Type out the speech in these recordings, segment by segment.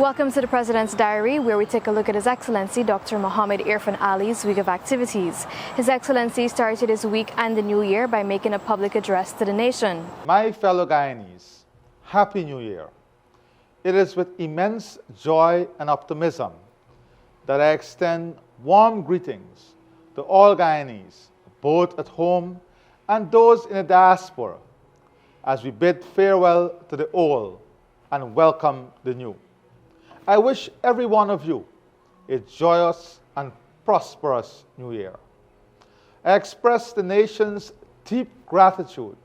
Welcome to the President's Diary, where we take a look at His Excellency Dr. Mohamed Irfaan Ali's week of activities. His Excellency started his week and the new year by making a public address to the nation. My fellow Guyanese, Happy New Year. It is with immense joy and optimism that I extend warm greetings to all Guyanese, both at home and those in the diaspora, as we bid farewell to the old and welcome the new. I wish every one of you a joyous and prosperous New Year. I express the nation's deep gratitude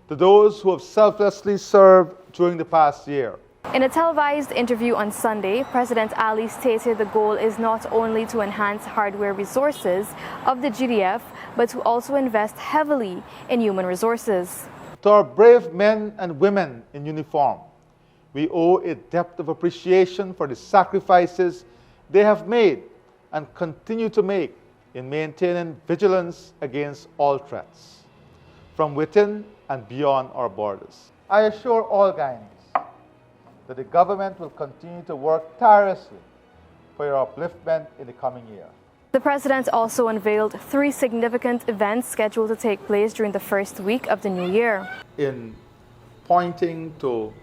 to those who have selflessly served during the past year. In a televised interview on Sunday, President Ali stated the goal is not only to enhance hardware resources of the GDF, but to also invest heavily in human resources. To our brave men and women in uniform, we owe a depth of appreciation for the sacrifices they have made and continue to make in maintaining vigilance against all threats, from within and beyond our borders. I assure all Guyanese that the government will continue to work tirelessly for your upliftment in the coming year. The President also unveiled 3 significant events scheduled to take place during the first week of the new year. In pointing to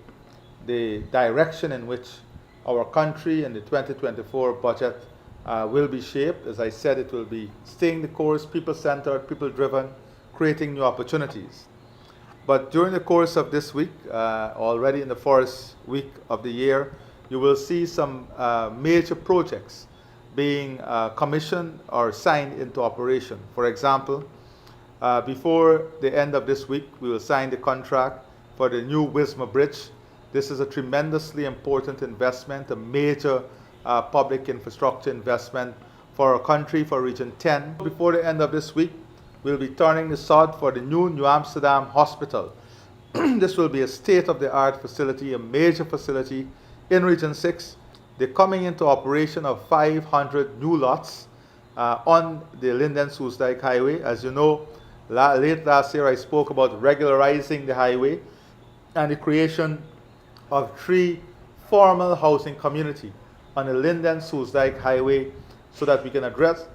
the direction in which our country and the 2024 budget will be shaped, as I said, it will be staying the course, people-centered, people-driven, creating new opportunities. But during the course of this week, already in the first week of the year, you will see some major projects being commissioned or signed into operation. For example, before the end of this week, we will sign the contract for the new Wisma Bridge. This is a tremendously important investment, a major public infrastructure investment for our country, for Region 10. Before the end of this week, we'll be turning the sod for the New Amsterdam Hospital. This will be a state-of-the-art facility, a major facility in Region 6. The coming into operation of 500 new lots on the Linden-Soesdijk Highway. As you know, late last year I spoke about regularizing the highway and the creation of 3 formal housing community on the Linden-Soesdijk Highway so that we can address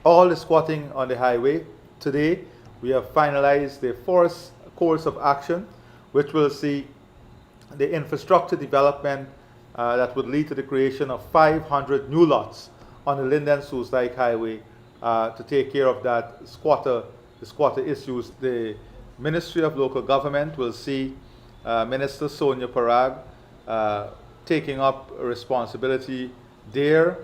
all the squatting on the highway. Today, we have finalized the first course of action, which will see the infrastructure development that would lead to the creation of 500 new lots on the Linden-Soesdijk Highway to take care of the squatter issues. The Ministry of Local Government will see Minister Sonia Parag taking up a responsibility there,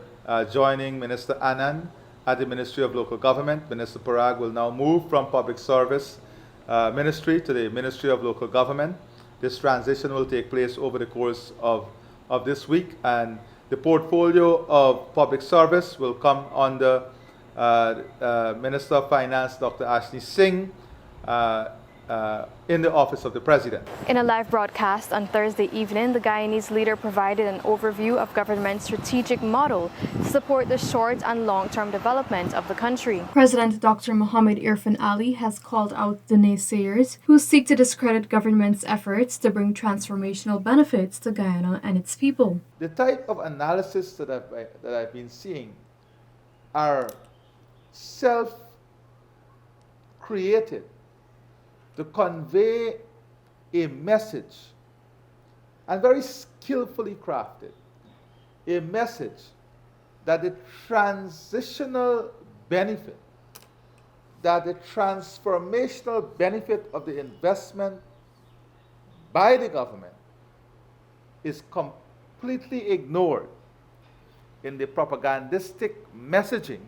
joining Minister Anand at the Ministry of Local Government. Minister Parag will now move from Public Service Ministry to the Ministry of Local Government. This transition will take place over the course of this week, and the portfolio of public service will come under Minister of Finance, Dr. Ashley Singh, in the Office of the President. In a live broadcast on Thursday evening, the Guyanese leader provided an overview of government's strategic model to support the short and long-term development of the country. President Dr. Mohamed Irfaan Ali has called out the naysayers who seek to discredit government's efforts to bring transformational benefits to Guyana and its people. The type of analysis that I've been seeing are self-created to convey a message, and very skillfully crafted, a message that the transitional benefit, that the transformational benefit of the investment by the government is completely ignored in the propagandistic messaging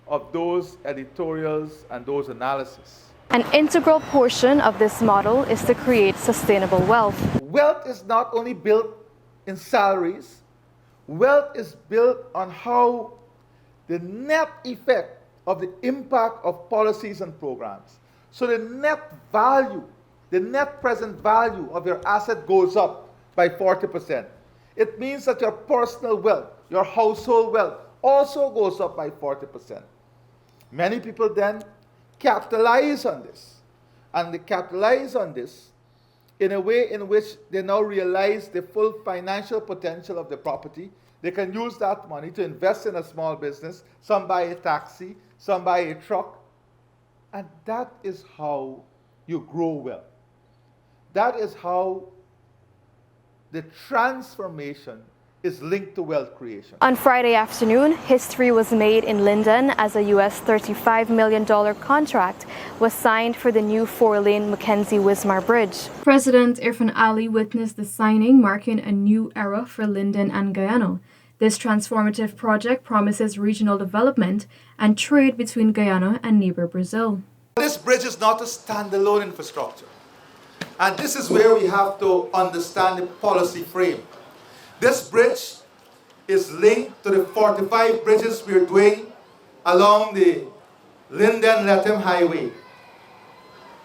of those editorials and those analyses. An integral portion of this model is to create sustainable wealth. Wealth is not only built in salaries, wealth is built on how the net effect of the impact of policies and programs. So the net value, the net present value of your asset goes up by 40%. It means that your personal wealth, your household wealth also goes up by 40%. Many people then capitalize on this. And they capitalize on this in a way in which they now realize the full financial potential of the property. They can use that money to invest in a small business. Some buy a taxi, some buy a truck. And that is how you grow wealth. That is how the transformation is linked to wealth creation. On Friday afternoon, history was made in Linden as a US $35 million contract was signed for the new 4-lane Mackenzie-Wismar Bridge. President Irfaan Ali witnessed the signing, marking a new era for Linden and Guyana. This transformative project promises regional development and trade between Guyana and neighbor Brazil. This bridge is not a standalone infrastructure. And this is where we have to understand the policy frame. This bridge is linked to the 45 bridges we're doing along the Linden-Lethem Highway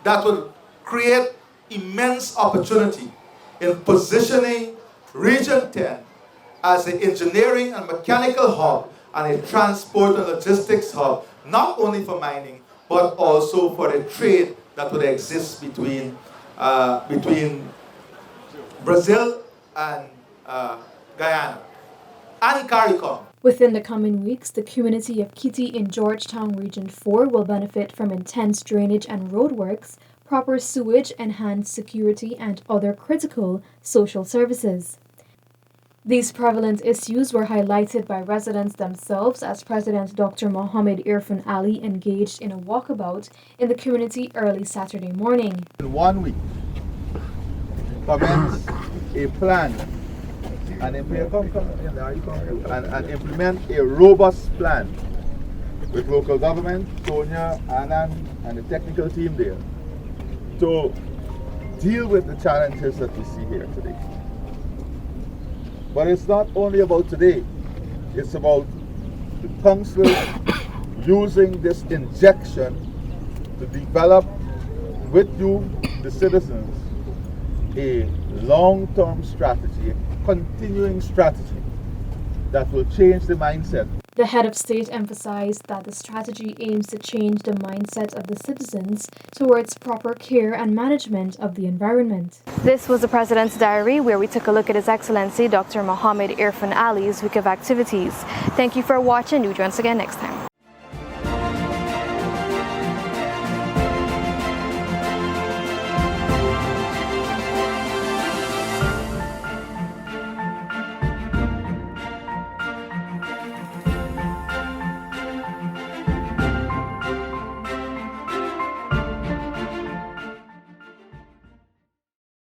that will create immense opportunity in positioning Region 10 as an engineering and mechanical hub and a transport and logistics hub, not only for mining, but also for the trade that would exist between Brazil and Guyana and CARICOM. Within the coming weeks, the community of Kitty in Georgetown Region 4 will benefit from intense drainage and roadworks, proper sewage, enhanced security, and other critical social services. These prevalent issues were highlighted by residents themselves as President Dr. Mohamed Irfaan Ali engaged in a walkabout in the community early Saturday morning. In 1 week, commence a plan and implement a robust plan with local government, Tonya, Anand, and the technical team there to deal with the challenges that we see here today. But it's not only about today, it's about the council using this injection to develop with you, the citizens, a long-term strategy, a continuing strategy that will change the mindset. The head of state emphasized that the strategy aims to change the mindset of the citizens towards proper care and management of the environment. This was the President's Diary, where we took a look at His Excellency Dr. Mohamed Irfaan Ali's week of activities. Thank you for watching. Do join us again next time.